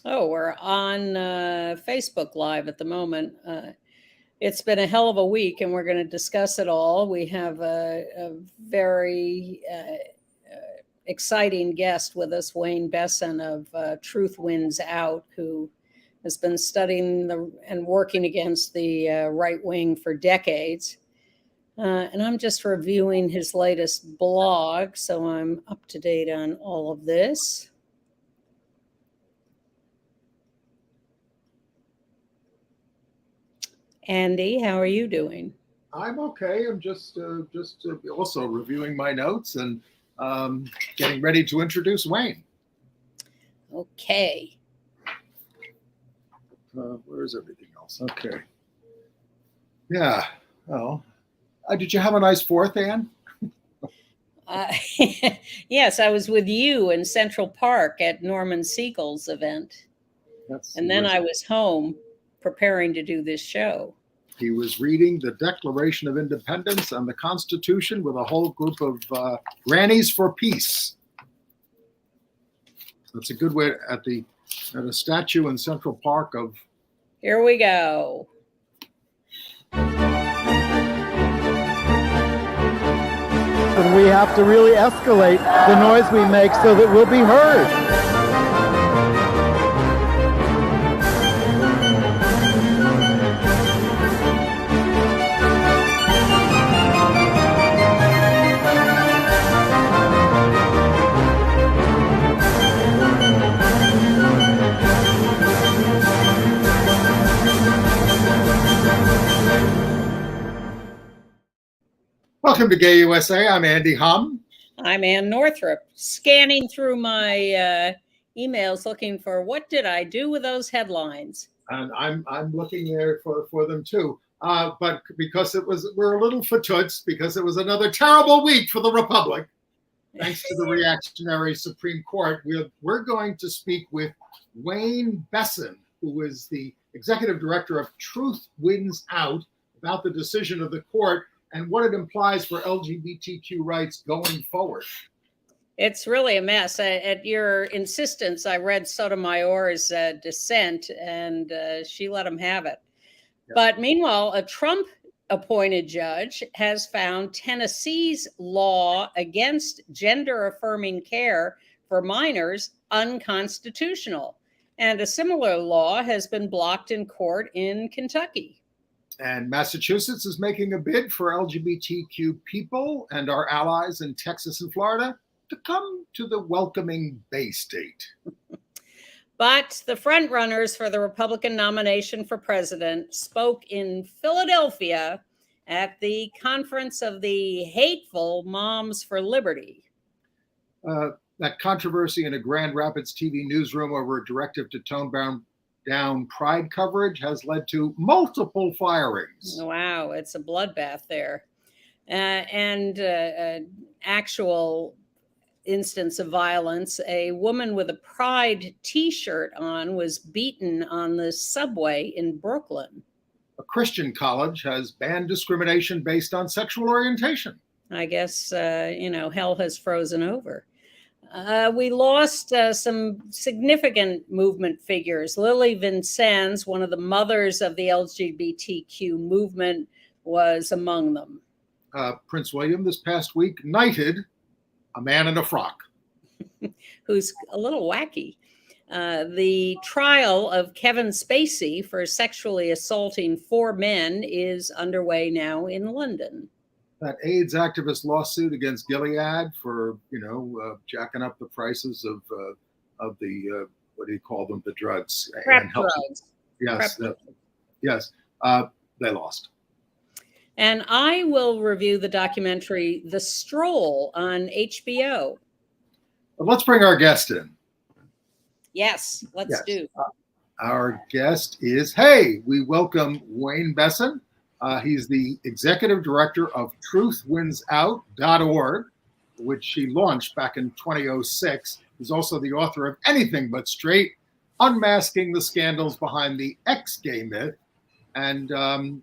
Oh, we're on Facebook Live at the moment. It's been a hell of a week, and we're going to discuss it all. We have a very exciting guest with us, Wayne Besson of Truth Wins Out, who has been studying and working against the right wing for decades. And I'm just reviewing his latest blog, so I'm up to date on all of this. Andy, how are you doing? I'm okay. I'm just also reviewing my notes and getting ready to introduce Wayne. Okay. Where's everything else? Okay. Yeah. Well, did you have a nice 4th, Anne? Yes, I was with you in Central Park at Norman Siegel's event. And then I was home preparing to do this show. He was reading the Declaration of Independence and the Constitution with a whole group of grannies for peace. That's a good way at a statue in Central Park of. Here we go. And we have to really escalate the noise we make so that we'll be heard. Welcome to Gay USA. I'm Andy Hum. I'm Ann Northrup, scanning through my emails looking for what did I do with those headlines. And I'm looking there for them too. But because we're a little fatoots because it was another terrible week for the Republic, thanks to the reactionary Supreme Court. We're going to speak with Wayne Besson, who is the executive director of Truth Wins Out, about the decision of the court and what it implies for LGBTQ rights going forward. It's really a mess. At your insistence, I read Sotomayor's dissent, and she let him have it. Yeah. But meanwhile, a Trump-appointed judge has found Tennessee's law against gender-affirming care for minors unconstitutional. And a similar law has been blocked in court in Kentucky. And Massachusetts is making a bid for LGBTQ people and our allies in Texas and Florida to come to the welcoming Bay State. But the frontrunners for the Republican nomination for president spoke in Philadelphia at the conference of the hateful Moms for Liberty. That controversy in a Grand Rapids TV newsroom over a directive to tone down Pride coverage has led to multiple firings. Wow, it's a bloodbath there. And actual instance of violence, a woman with a Pride t-shirt on was beaten on the subway in Brooklyn. A Christian college has banned discrimination based on sexual orientation. I guess, hell has frozen over. We lost some significant movement figures. Lily Vincennes, one of the mothers of the LGBTQ movement, was among them. Prince William this past week knighted a man in a frock. Who's a little wacky. The trial of Kevin Spacey for sexually assaulting 4 men is underway now in London. That AIDS activist lawsuit against Gilead for, jacking up the prices of the, what do you call them, the drugs? PrEP drugs. Yes, yes, they lost. And I will review the documentary The Stroll on HBO. Well, let's bring our guest in. Yes, let's do. Our guest is, we welcome Wayne Besson. He's the executive director of truthwinsout.org, which she launched back in 2006. He's also the author of Anything But Straight, Unmasking the Scandals Behind the Ex-Gay Myth. And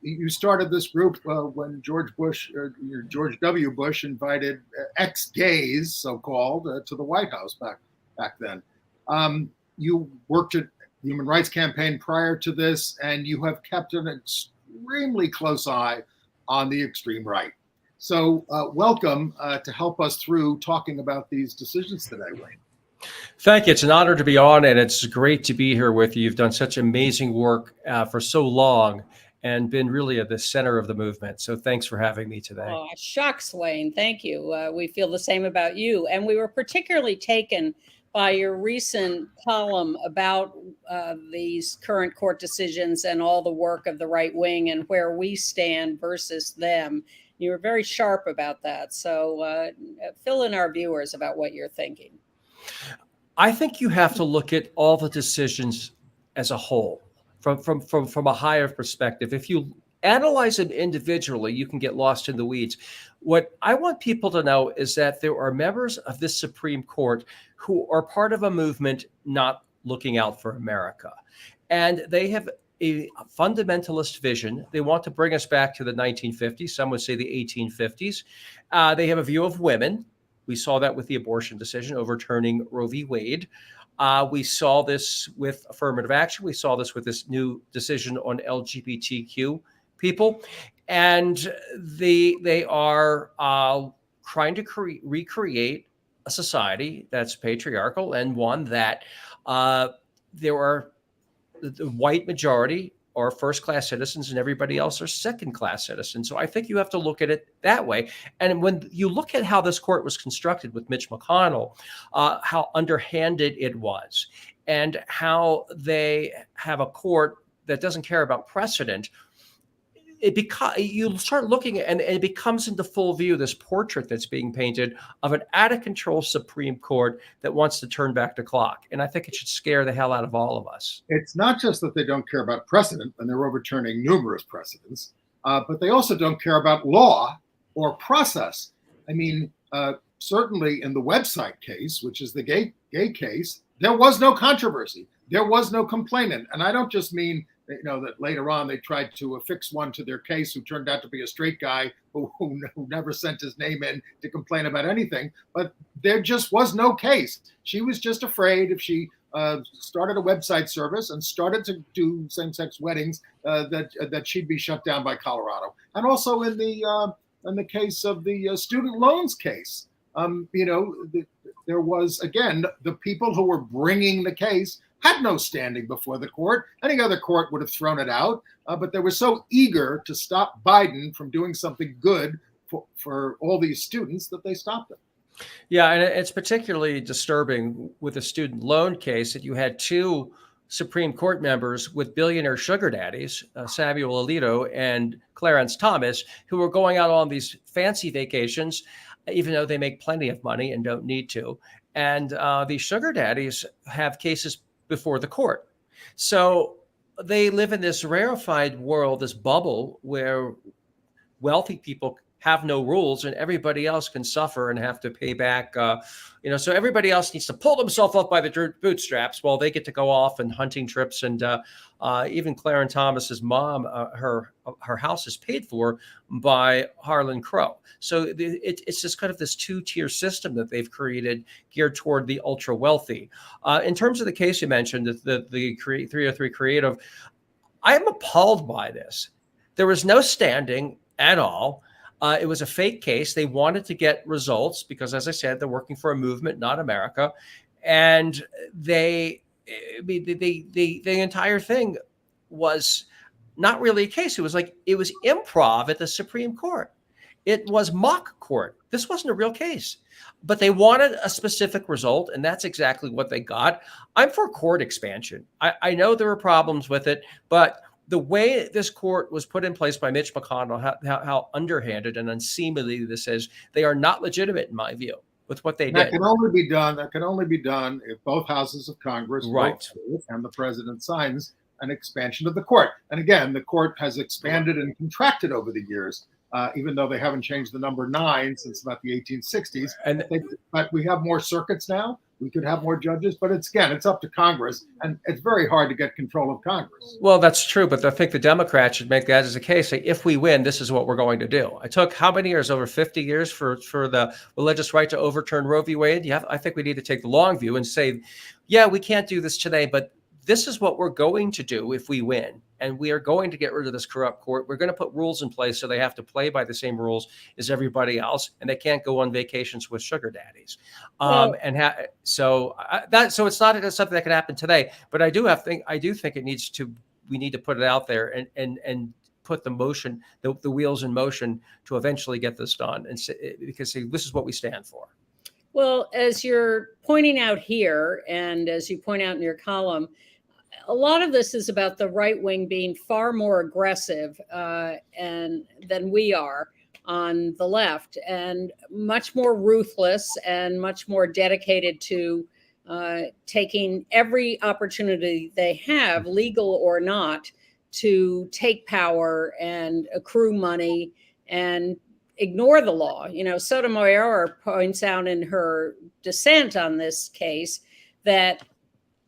you started this group when George W. Bush invited ex-gays, so-called, to the White House back then. You worked at Human Rights Campaign prior to this, and you have kept an extremely close eye on the extreme right. So welcome to help us through talking about these decisions today, Wayne. Thank you. It's an honor to be on, and it's great to be here with you. You've done such amazing work for so long and been really at the center of the movement. So thanks for having me today. Oh, shucks, Wayne. Thank you. We feel the same about you. And we were particularly taken by your recent column about these current court decisions and all the work of the right wing and where we stand versus them. You were very sharp about that. So fill in our viewers about what you're thinking. I think you have to look at all the decisions as a whole from a higher perspective. If you analyze it individually, you can get lost in the weeds. What I want people to know is that there are members of this Supreme Court who are part of a movement not looking out for America. And they have a fundamentalist vision. They want to bring us back to the 1950s. Some would say the 1850s. They have a view of women. We saw that with the abortion decision overturning Roe v. Wade. We saw this with affirmative action. We saw this with this new decision on LGBTQ people. And they are trying to recreate a society that's patriarchal and one that there are the white majority are first-class citizens and everybody else are second-class citizens. So I think you have to look at it that way. And when you look at how this court was constructed with Mitch McConnell, how underhanded it was, and how they have a court that doesn't care about precedent, you start looking at, and it becomes into full view this portrait that's being painted of an out-of-control Supreme Court that wants to turn back the clock. And I think it should scare the hell out of all of us. It's not just that they don't care about precedent, and they're overturning numerous precedents, but they also don't care about law or process. I mean, certainly in the website case, which is the gay case, there was no controversy. There was no complainant. And I don't just mean that later on they tried to affix one to their case who turned out to be a straight guy who never sent his name in to complain about anything. But there just was no case. She was just afraid if she started a website service and started to do same-sex weddings that she'd be shut down by Colorado. And also in the case of the student loans case, there was, again, the people who were bringing the case had no standing before the court. Any other court would have thrown it out, but they were so eager to stop Biden from doing something good for all these students that they stopped it. Yeah, and it's particularly disturbing with the student loan case that you had two Supreme Court members with billionaire sugar daddies, Samuel Alito and Clarence Thomas, who were going out on these fancy vacations, even though they make plenty of money and don't need to. And these sugar daddies have cases before the court. So they live in this rarefied world, this bubble where wealthy people have no rules and everybody else can suffer and have to pay back. So everybody else needs to pull themselves up by the bootstraps while they get to go off on hunting trips. And even Clarence Thomas's mom, her house is paid for by Harlan Crow. So it's just kind of this two-tier system that they've created geared toward the ultra wealthy. In terms of the case you mentioned, the 303 Creative, I am appalled by this. There was no standing at all. It was a fake case. They wanted to get results because, as I said, they're working for a movement, not America. And the entire thing was not really a case. It was improv at the Supreme Court. It was mock court. This wasn't a real case, but they wanted a specific result, and that's exactly what they got. I'm for court expansion. I know there are problems with it, but the way this court was put in place by Mitch McConnell, how underhanded and unseemly this is, they are not legitimate in my view with what they did. That can only be done if both houses of Congress vote and the president signs an expansion of the court. And again, the court has expanded and contracted over the years, even though they haven't changed the number 9 since about the 1860s. But we have more circuits now. We could have more judges, but it's up to Congress, and it's very hard to get control of Congress. Well, that's true, but I think the Democrats should make that as a case. Say, if we win, this is what we're going to do. It took how many years? Over 50 years for the religious right to overturn Roe v. Wade. I think we need to take the long view and say, yeah, we can't do this today, but this is what we're going to do if we win. And we are going to get rid of this corrupt court. We're going to put rules in place so they have to play by the same rules as everybody else, and they can't go on vacations with sugar daddies. So it's not something that can happen today. But I do think we need to put it out there and put the wheels in motion to eventually get this done. And because this is what we stand for. Well, as you're pointing out here, and as you point out in your column, a lot of this is about the right wing being far more aggressive than we are on the left, and much more ruthless and much more dedicated to taking every opportunity they have, legal or not, to take power and accrue money and ignore the law. Sotomayor points out in her dissent on this case that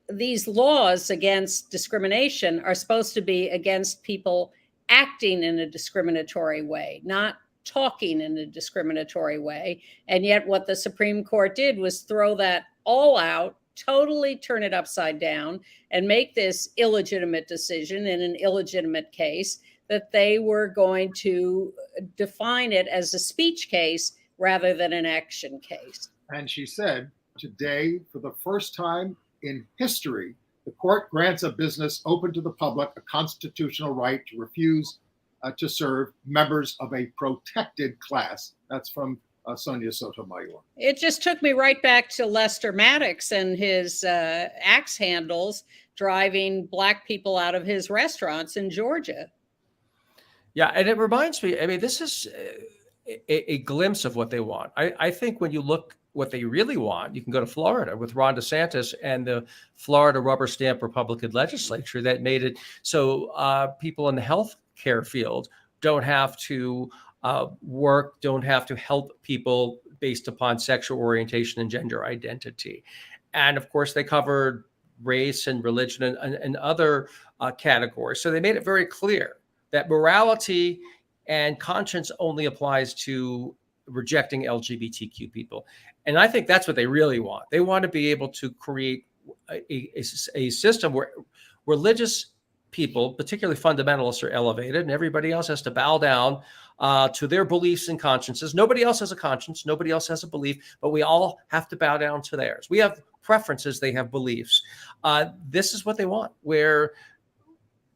these laws against discrimination are supposed to be against people acting in a discriminatory way, not talking in a discriminatory way. And yet what the Supreme Court did was throw that all out, totally turn it upside down, and make this illegitimate decision in an illegitimate case, that they were going to define it as a speech case rather than an action case. And she said, today, for the first time in history, the court grants a business open to the public a constitutional right to refuse to serve members of a protected class. That's from Sonia Sotomayor. It just took me right back to Lester Maddox and his axe handles driving Black people out of his restaurants in Georgia. Yeah, and it reminds me, this is a glimpse of what they want. I think when you look what they really want, you can go to Florida with Ron DeSantis and the Florida rubber stamp Republican legislature that made it so people in the healthcare field don't have to work, don't have to help people based upon sexual orientation and gender identity. And of course, they covered race and religion and other categories. So they made it very clear that morality and conscience only applies to rejecting LGBTQ people. And I think that's what they really want. They want to be able to create a system where religious people, particularly fundamentalists, are elevated and everybody else has to bow down to their beliefs and consciences. Nobody else has a conscience. Nobody else has a belief, but we all have to bow down to theirs. We have preferences. They have beliefs. This is what they want, where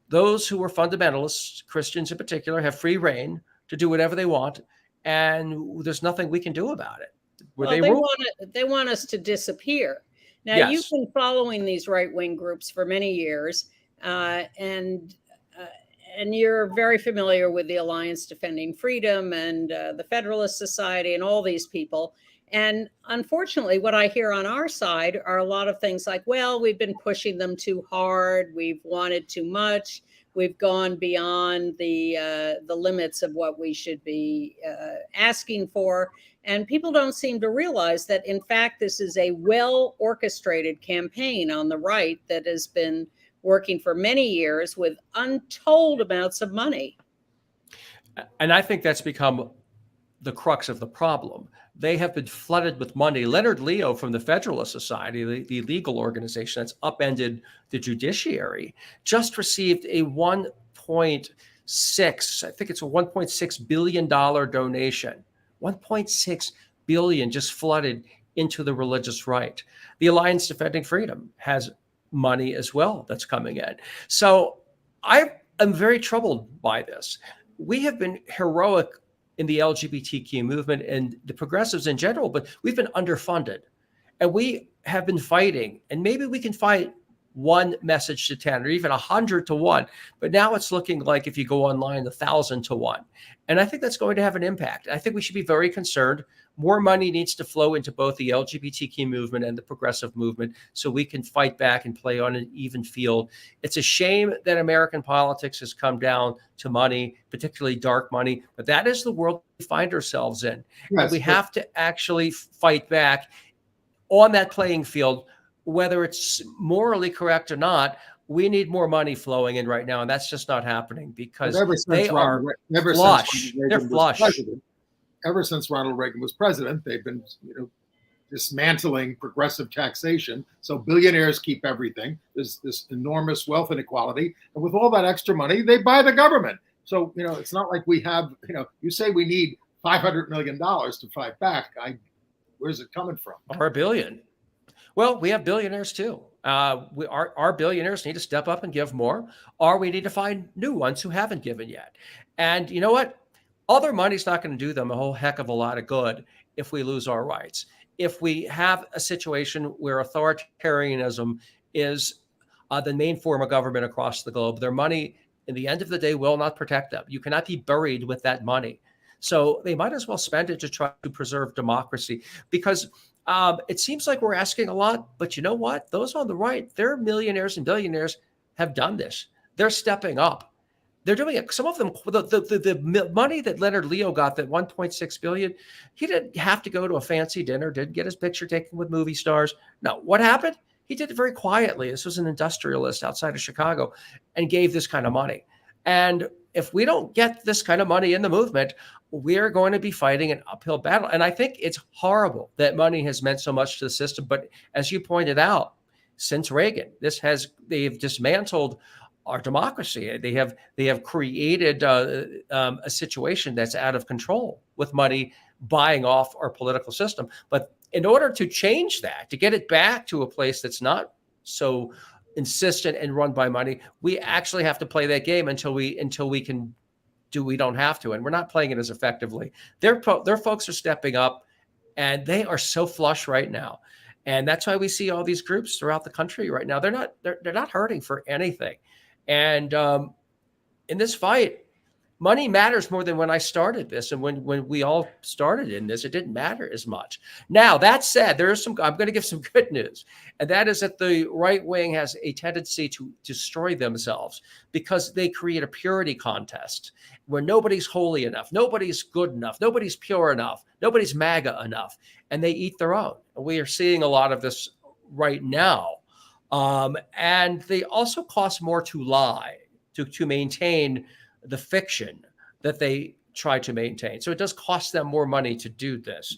those who are fundamentalists, Christians in particular, have free reign to do whatever they want, and there's nothing we can do about it. They want us to disappear. Now, Yes. You've been following these right-wing groups for many years, and you're very familiar with the Alliance Defending Freedom and the Federalist Society and all these people. And unfortunately, what I hear on our side are a lot of things like, well, we've been pushing them too hard. We've wanted too much. We've gone beyond the limits of what we should be asking for. And people don't seem to realize that, in fact, this is a well-orchestrated campaign on the right that has been working for many years with untold amounts of money. And I think that's become the crux of the problem. They have been flooded with money. Leonard Leo from the Federalist Society, the legal organization that's upended the judiciary, just received a $1.6 billion donation. 1.6 billion just flooded into the religious right. The Alliance Defending Freedom has money as well that's coming in. So I am very troubled by this. We have been heroic in the LGBTQ movement and the progressives in general, but we've been underfunded. And we have been fighting, and maybe we can fight one message to 10 or even 100 to 1. But now it's looking like, if you go online, 1,000 to 1. And I think that's going to have an impact. I think we should be very concerned. More money needs to flow into both the LGBTQ movement and the progressive movement so we can fight back and play on an even field. It's a shame that American politics has come down to money, particularly dark money, but that is the world we find ourselves in. Yes, and we have to actually fight back on that playing field, whether it's morally correct or not. We need more money flowing in right now, and that's just not happening because they are flush. They're flush. Ever since Ronald Reagan was president, they've been, dismantling progressive taxation. So billionaires keep everything. There's this enormous wealth inequality. And with all that extra money, they buy the government. So, it's not like we have, you say we need $500 million to fight back. Where's it coming from? Or $1 billion. Well, we have billionaires too. Our billionaires need to step up and give more, or we need to find new ones who haven't given yet. And you know what? All their money's not going to do them a whole heck of a lot of good if we lose our rights. If we have a situation where authoritarianism is the main form of government across the globe, their money, in the end of the day, will not protect them. You cannot be buried with that money. So they might as well spend it to try to preserve democracy, because it seems like we're asking a lot, but you know what? Those on the right, their millionaires and billionaires have done this. They're stepping up. They're doing it. Some of them, the money that Leonard Leo got, that 1.6 billion, he didn't have to go to a fancy dinner, didn't get his picture taken with movie stars. No, what happened? He did it very quietly. This was an industrialist outside of Chicago and gave this kind of money. And if we don't get this kind of money in the movement, we're going to be fighting an uphill battle. And I think it's horrible that money has meant so much to the system. But as you pointed out, since Reagan, they've dismantled our democracy. They have created a situation that's out of control with money buying off our political system. But in order to change that, to get it back to a place that's not so insistent and run by money, we actually have to play that game until we can do. We don't have to, and we're not playing it as effectively. Their folks are stepping up, and they are so flush right now, and that's why we see all these groups throughout the country right now. They're not hurting for anything, and in this fight, money matters more than when I started this, and when we all started in this, it didn't matter as much. Now, that said, I'm going to give some good news, and that is that the right wing has a tendency to destroy themselves because they create a purity contest where nobody's holy enough, nobody's good enough, nobody's pure enough, nobody's MAGA enough, and they eat their own. We are seeing a lot of this right now, and they also cost more to lie, to maintain the fiction that they try to maintain. So it does cost them more money to do this.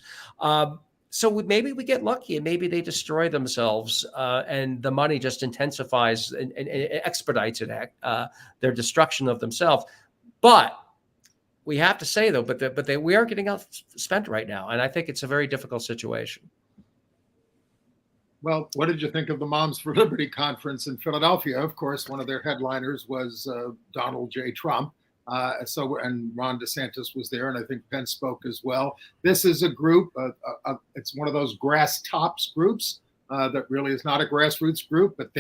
So maybe we get lucky and maybe they destroy themselves and the money just intensifies and expedites their destruction of themselves. But we have to say, though, we are getting outspent right now. And I think it's a very difficult situation. Well, what did you think of the Moms for Liberty conference in Philadelphia? Of course, one of their headliners was Donald J. Trump. And Ron DeSantis was there, and I think Pence spoke as well. This is a group, it's one of those grass tops groups that really is not a grassroots group, but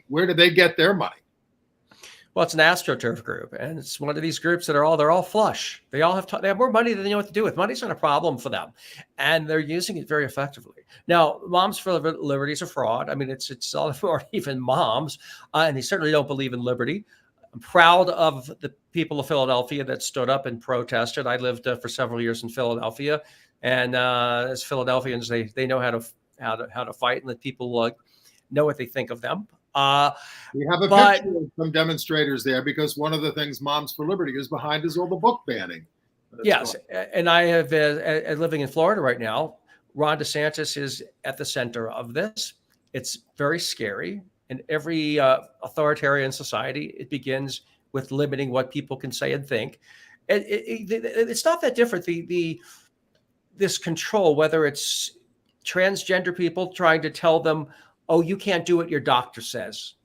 where do they get their money? Well, it's an AstroTurf group, and it's one of these groups that they're all flush. They all they have more money than they know what to do with. Money's not a problem for them, and they're using it very effectively. Now, Moms for Liberty is a fraud. I mean, it's all or even moms, and they certainly don't believe in liberty. I'm proud of the people of Philadelphia that stood up and protested. I lived for several years in Philadelphia, and as Philadelphians, they know how to fight and let people know what they think of them. We have a picture of some demonstrators there because one of the things Moms for Liberty is behind is all the book banning. Yes, and I have living in Florida right now. Ron DeSantis is at the center of this. It's very scary. In every authoritarian society, it begins with limiting what people can say and think. It's not that different. This control, whether it's transgender people trying to tell them, "Oh, you can't do what your doctor says,"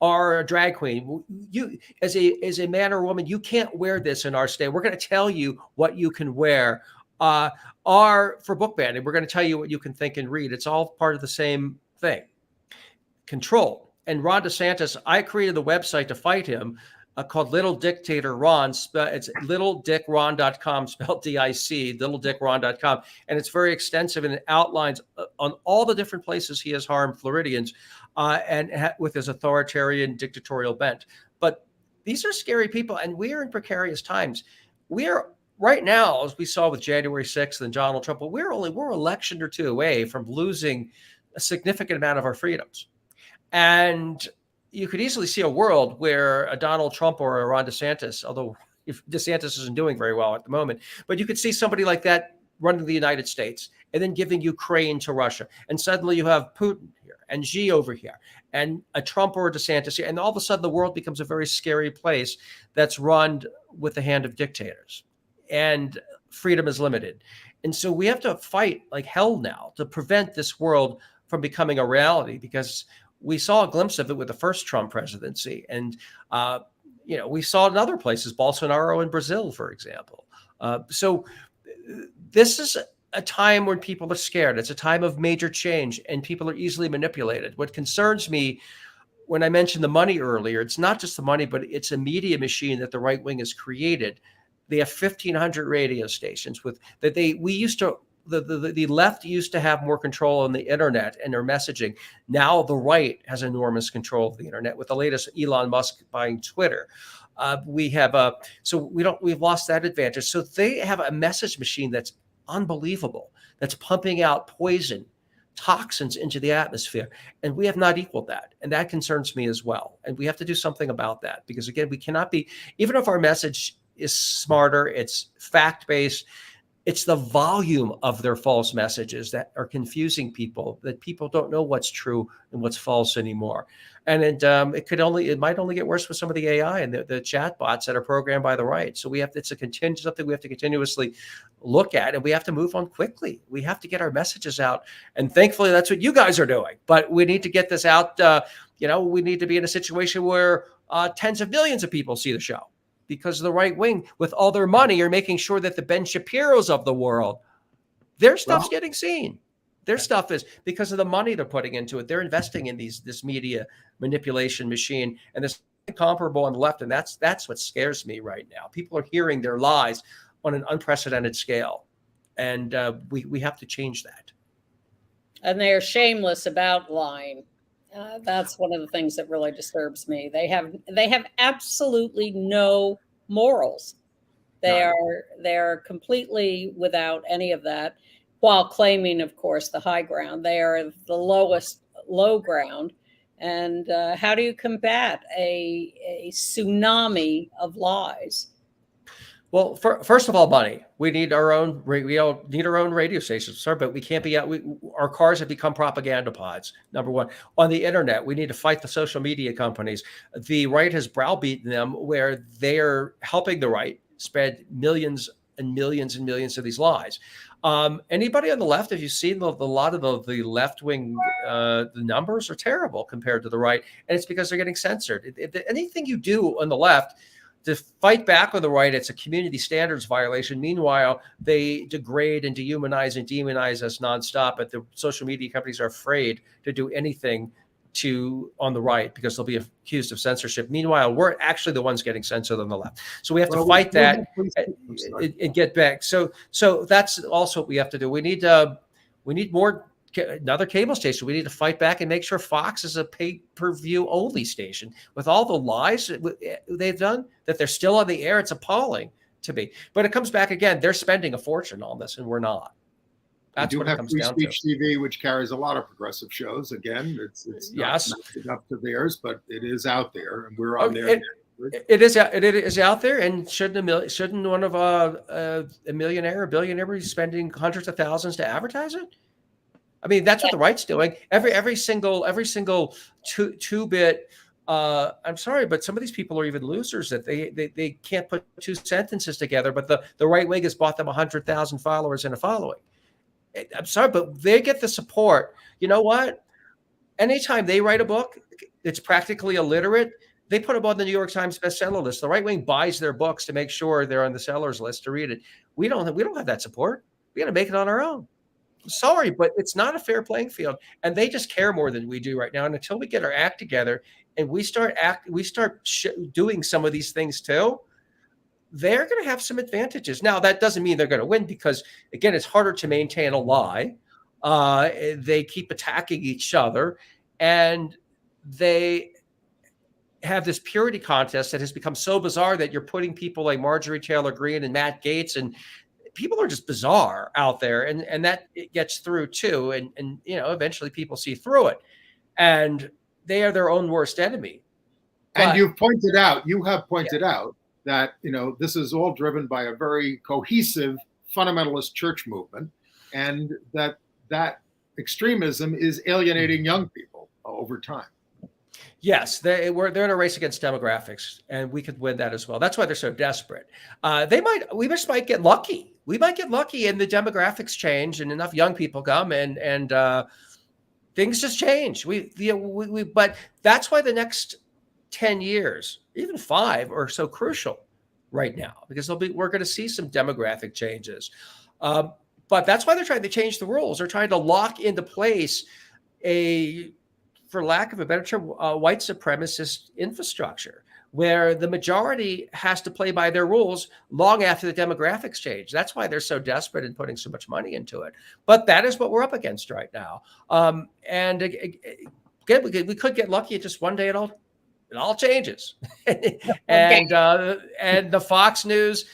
or a drag queen, "You as a man or woman, you can't wear this in our state. We're going to tell you what you can wear." Or for book banning, we're going to tell you what you can think and read. It's all part of the same thing. Control. And Ron DeSantis, I created the website to fight him called Little Dictator Ron. It's littledicron.com, spelled D-I-C, littledicron.com. And it's very extensive and it outlines on all the different places he has harmed Floridians with his authoritarian dictatorial bent. But these are scary people, and we are in precarious times. We are right now, as we saw with January 6th and Donald Trump, we're election or two away from losing a significant amount of our freedoms. And you could easily see a world where a Donald Trump or a Ron DeSantis, although if DeSantis isn't doing very well at the moment, but you could see somebody like that running the United States and then giving Ukraine to Russia. And suddenly you have Putin here and Xi over here and a Trump or a DeSantis here. And all of a sudden the world becomes a very scary place that's run with the hand of dictators. And freedom is limited. And so we have to fight like hell now to prevent this world from becoming a reality, because we saw a glimpse of it with the first Trump presidency. And, we saw it in other places, Bolsonaro in Brazil, for example. So this is a time when people are scared. It's a time of major change and people are easily manipulated. What concerns me when I mentioned the money earlier, it's not just the money, but it's a media machine that the right wing has created. They have 1,500 radio stations the left used to have more control on the internet and their messaging. Now the right has enormous control of the internet with the latest Elon Musk buying Twitter. We've lost that advantage. So they have a message machine that's unbelievable, that's pumping out poison, toxins into the atmosphere. And we have not equaled that. And that concerns me as well. And we have to do something about that, because again, we cannot be, even if our message is smarter, it's fact-based, it's the volume of their false messages that are confusing people, that people don't know what's true and what's false anymore. And it might only get worse with some of the AI and the chat bots that are programmed by the right. So it's something we have to continuously look at, and we have to move on quickly. We have to get our messages out. And thankfully that's what you guys are doing, but we need to get this out. We need to be in a situation where tens of millions of people see the show, because the right wing, with all their money, are making sure that the Ben Shapiros of the world, their stuff's getting seen. Their stuff is, because of the money they're putting into it. They're investing in this media manipulation machine, and this comparable on the left. And that's what scares me right now. People are hearing their lies on an unprecedented scale, and we have to change that. And they're shameless about lying. That's one of the things that really disturbs me. They have absolutely no morals. They're completely without any of that, while claiming, of course, the high ground. They are the lowest low ground. And how do you combat a tsunami of lies? Well, first of all, money. We need our own. We all need our own radio stations, sir. But we can't be out. Our cars have become propaganda pods. Number one, on the internet, we need to fight the social media companies. The right has browbeaten them, where they're helping the right spread millions and millions and millions of these lies. Anybody on the left, have you seen a lot of the left wing? The numbers are terrible compared to the right, and it's because they're getting censored. Anything you do on the left to fight back on the right, it's a community standards violation. Meanwhile, they degrade and dehumanize and demonize us nonstop. But the social media companies are afraid to do anything on the right, because they'll be accused of censorship. Meanwhile, we're actually the ones getting censored on the left. So we have to fight that and get back. So that's also what we have to do. We need another cable station. We need to fight back and make sure Fox is a pay-per-view only station. With all the lies they've done, that they're still on the air, it's appalling to me. But it comes back again. They're spending a fortune on this, and we're not. That's what it comes down to. Free Speech TV, which carries a lot of progressive shows. Again, it's not up to theirs, but it is out there, and we're on there. It is out there, and shouldn't one of a millionaire or billionaire be spending hundreds of thousands to advertise it? I mean, that's what the right's doing. Every single 2-bit. I'm sorry, but some of these people are even losers that they can't put two sentences together. But the right wing has bought them 100,000 followers and a following. I'm sorry, but they get the support. You know what? Anytime they write a book, it's practically illiterate. They put them on the New York Times bestseller list. The right wing buys their books to make sure they're on the sellers list to read it. We don't have that support. We got to make it on our own. Sorry, but it's not a fair playing field, and they just care more than we do right now. And until we get our act together and we start doing some of these things too, they're going to have some advantages. Now, that doesn't mean they're going to win, because again, it's harder to maintain a lie. They keep attacking each other, and they have this purity contest that has become so bizarre that you're putting people like Marjorie Taylor Greene and Matt Gaetz, and people are just bizarre out there, and that it gets through too. And eventually people see through it, and they are their own worst enemy. And you have pointed out that, this is all driven by a very cohesive fundamentalist church movement, and that extremism is alienating young people over time. Yes, they're in a race against demographics, and we could win that as well. That's why they're so desperate. We just might get lucky. We might get lucky, and the demographics change, and enough young people come, and things just change. But that's why the next 10 years, even 5, are so crucial right now, because we're going to see some demographic changes. But that's why they're trying to change the rules. They're trying to lock into place for lack of a better term, white supremacist infrastructure, where the majority has to play by their rules long after the demographics change. That's why they're so desperate and putting so much money into it. But that is what we're up against right now. And again, we could get lucky. Just one day it all changes. And the Fox News,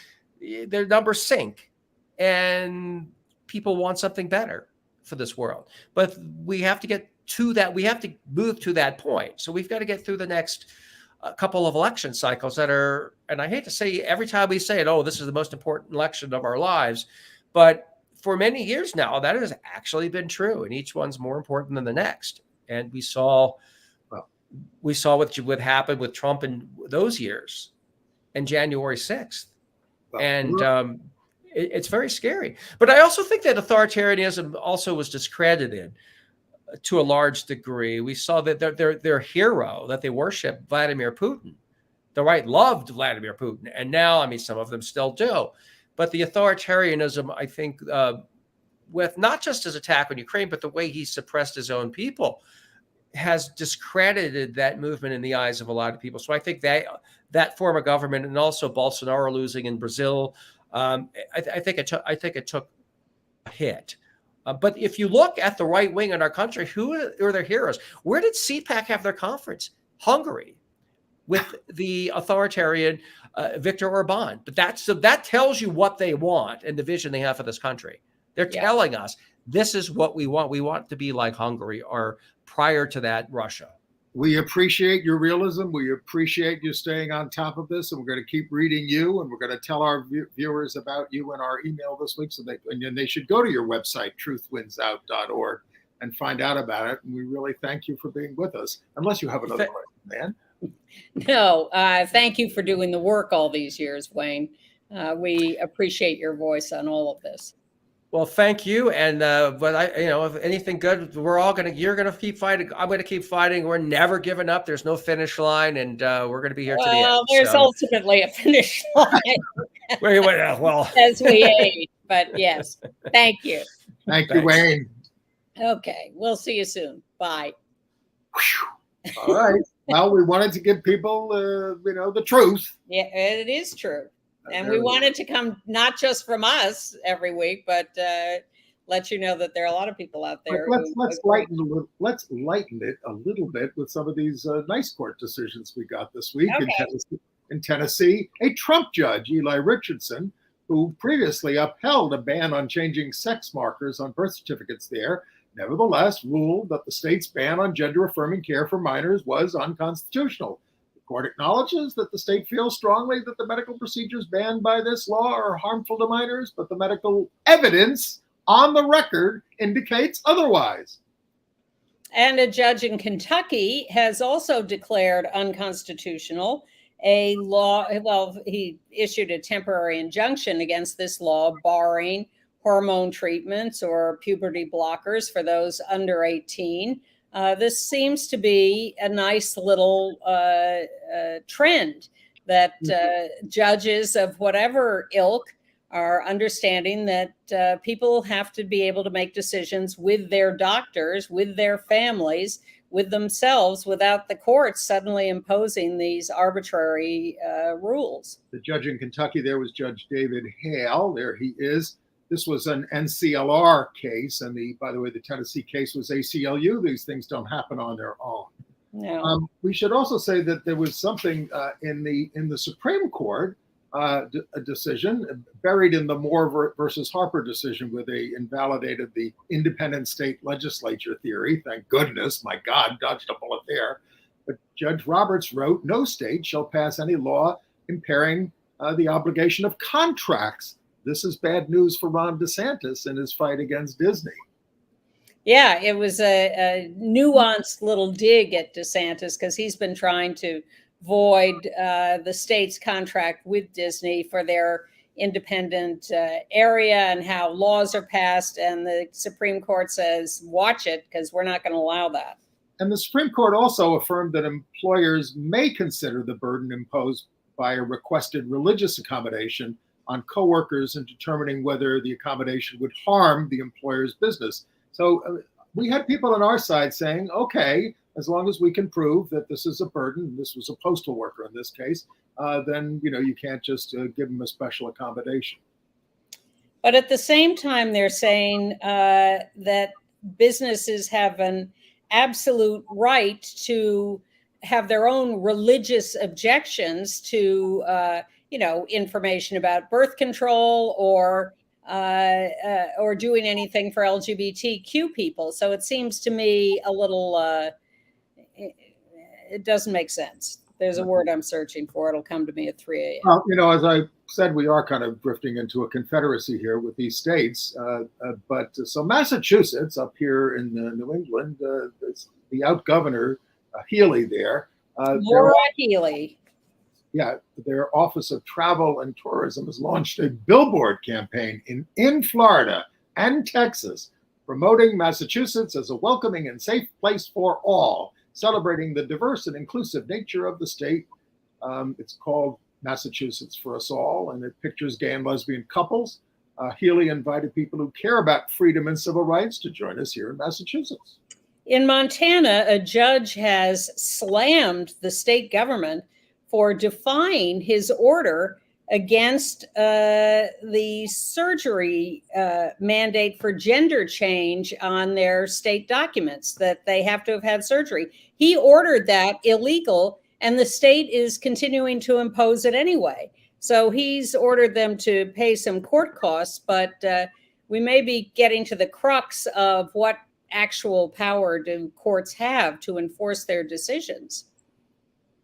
their numbers sink, and people want something better for this world. But we have to get to that. We have to move to that point. So we've got to get through the next couple of election cycles that are, and I hate to say every time we say it, oh, this is the most important election of our lives. But for many years now, that has actually been true. And each one's more important than the next. And we saw what happened with Trump in those years and January 6th. And it's very scary. But I also think that authoritarianism also was discredited to a large degree. We saw that their hero that they worship, Vladimir Putin, the right loved Vladimir Putin. And now, I mean, some of them still do. But the authoritarianism, I think, with not just his attack on Ukraine, but the way he suppressed his own people, has discredited that movement in the eyes of a lot of people. So I think that form of government, and also Bolsonaro losing in Brazil, I think it took a hit. But if you look at the right wing in our country, who are their heroes? Where did CPAC have their conference? Hungary, with the authoritarian Viktor Orban. But that tells you what they want and the vision they have for this country. They're telling us this is what we want. We want to be like Hungary, or prior to that, Russia. We appreciate your realism. We appreciate you staying on top of this, and we're going to keep reading you, and we're going to tell our viewers about you in our email this week, so they should go to your website, truthwinsout.org, and find out about it. And we really thank you for being with us. Unless you have another question, Dan. No, thank you for doing the work all these years, Wayne. We appreciate your voice on all of this. Well, thank you. And but if anything good, you're gonna keep fighting. I'm gonna keep fighting. We're never giving up. There's no finish line, and we're gonna be here to the end. Well, there's ultimately a finish line. Well, as we age. But yes, thank you. Thank you, Wayne. Okay, we'll see you soon. Bye. All right. Well, we wanted to give people, the truth. Yeah, it is true. And we wanted to come not just from us every week, but let you know that there are a lot of people out there. Let's lighten it a little bit with some of these nice court decisions we got this week in Tennessee. A Trump judge, Eli Richardson, who previously upheld a ban on changing sex markers on birth certificates there, nevertheless ruled that the state's ban on gender-affirming care for minors was unconstitutional. The court acknowledges that the state feels strongly that the medical procedures banned by this law are harmful to minors, but the medical evidence on the record indicates otherwise. And a judge in Kentucky has also declared unconstitutional a law. Well, he issued a temporary injunction against this law, barring hormone treatments or puberty blockers for those under 18. This seems to be a nice little trend that judges of whatever ilk are understanding that people have to be able to make decisions with their doctors, with their families, with themselves, without the courts suddenly imposing these arbitrary rules. The judge in Kentucky there was Judge David Hale. There he is. This was an NCLR case, and by the way, the Tennessee case was ACLU. These things don't happen on their own. No. We should also say that there was something in the Supreme Court, a decision buried in the Moore versus Harper decision, where they invalidated the independent state legislature theory. Thank goodness, my God, dodged a bullet there. But Judge Roberts wrote, "No state shall pass any law impairing the obligation of contracts this is bad news for Ron DeSantis in his fight against Disney. Yeah, it was a nuanced little dig at DeSantis because he's been trying to void the state's contract with Disney for their independent area and how laws are passed. And the Supreme Court says, watch it, because we're not going to allow that. And the Supreme Court also affirmed that employers may consider the burden imposed by a requested religious accommodation on coworkers in determining whether the accommodation would harm the employer's business. So we had people on our side saying, okay, as long as we can prove that this is a burden, this was a postal worker in this case, then you can't just give them a special accommodation. But at the same time, they're saying that businesses have an absolute right to have their own religious objections to, information about birth control or doing anything for LGBTQ people. So it seems to me a little, it doesn't make sense. There's a word I'm searching for. It'll come to me at 3 a.m. Well, as I said, we are kind of drifting into a confederacy here with these states. So Massachusetts up here in New England, the out-governor, Healy there. Laura Healy. Yeah, their Office of Travel and Tourism has launched a billboard campaign in Florida and Texas, promoting Massachusetts as a welcoming and safe place for all, celebrating the diverse and inclusive nature of the state. It's called Massachusetts for Us All, and it pictures gay and lesbian couples. Healy invited people who care about freedom and civil rights to join us here in Massachusetts. In Montana, a judge has slammed the state government for defying his order against the surgery mandate for gender change on their state documents, that they have to have had surgery. He ordered that illegal, and the state is continuing to impose it anyway. So he's ordered them to pay some court costs, but we may be getting to the crux of what actual power do courts have to enforce their decisions.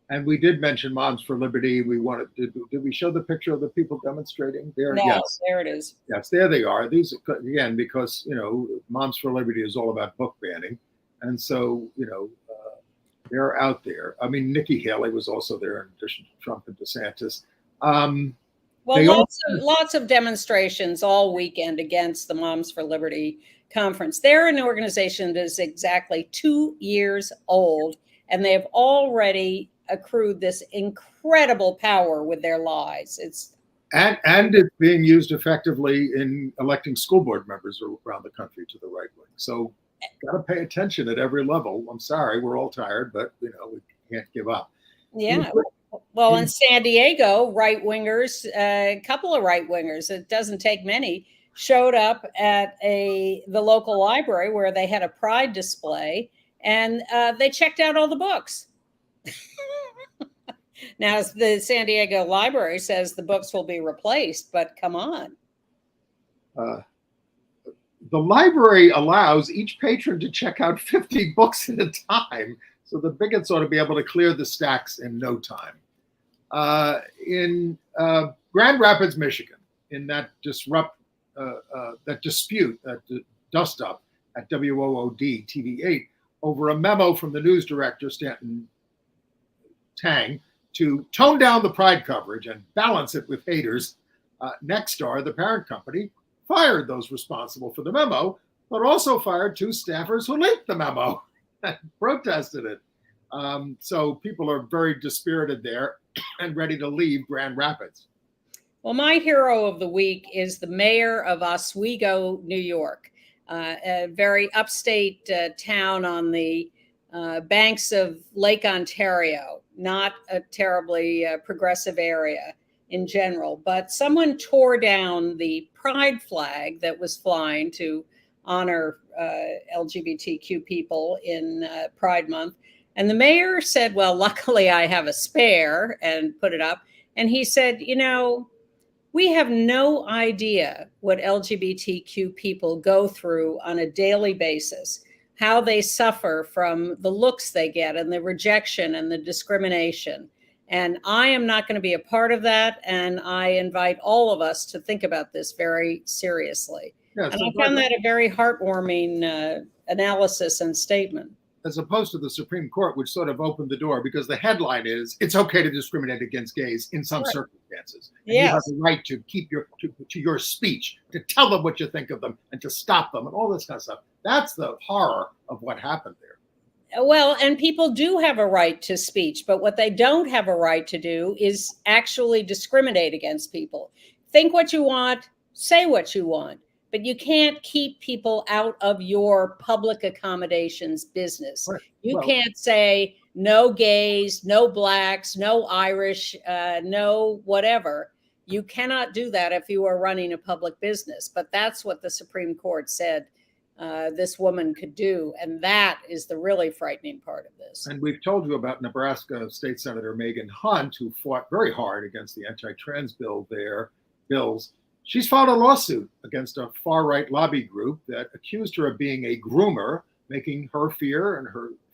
And we did mention Moms for Liberty. Did we show the picture of the people demonstrating there? No, yes, there it is. Yes, there they are. These again, because Moms for Liberty is all about book banning, and so they're out there. I mean, Nikki Haley was also there in addition to Trump and DeSantis. Well, lots of demonstrations all weekend against the Moms for Liberty conference. They're an organization that is exactly 2 years old, and they have already accrued this incredible power with their lies. And it's being used effectively in electing school board members around the country to the right wing. So got to pay attention at every level. I'm sorry, we're all tired, but we can't give up. Yeah. Well, in San Diego, right-wingers, a couple of right-wingers, it doesn't take many, showed up at the local library where they had a pride display, and they checked out all the books. Now, the San Diego Library says the books will be replaced, but come on. The library allows each patron to check out 50 books at a time, so the bigots ought to be able to clear the stacks in no time. In Grand Rapids, Michigan, in that dispute, that dust-up at WOOD TV8 over a memo from the news director, Stanton Tang, to tone down the pride coverage and balance it with haters, Nexstar, the parent company, fired those responsible for the memo, but also fired 2 staffers who leaked the memo and protested it. So people are very dispirited there and ready to leave Grand Rapids. Well, my hero of the week is the mayor of Oswego, New York, a very upstate town on the banks of Lake Ontario, not a terribly progressive area in general, but someone tore down the pride flag that was flying to honor LGBTQ people in Pride Month. And the mayor said, well, luckily I have a spare, and put it up. And he said, we have no idea what LGBTQ people go through on a daily basis, how they suffer from the looks they get and the rejection and the discrimination. And I am not going to be a part of that. And I invite all of us to think about this very seriously. Yeah, and so I found that a very heartwarming analysis and statement. As opposed to the Supreme Court, which sort of opened the door, because the headline is it's okay to discriminate against gays in some circumstances. And you have the right to keep to your speech, to tell them what you think of them and to stop them and all this kind of stuff. That's the horror of what happened there. Well, and people do have a right to speech, but what they don't have a right to do is actually discriminate against people. Think what you want, say what you want. But you can't keep people out of your public accommodations business. Right. You can't say no gays, no blacks, no Irish, no whatever. You cannot do that if you are running a public business. But that's what the Supreme Court said this woman could do. And that is the really frightening part of this. And we've told you about Nebraska State Senator Megan Hunt, who fought very hard against the anti-trans bills. She's filed a lawsuit against a far-right lobby group that accused her of being a groomer, making her fear and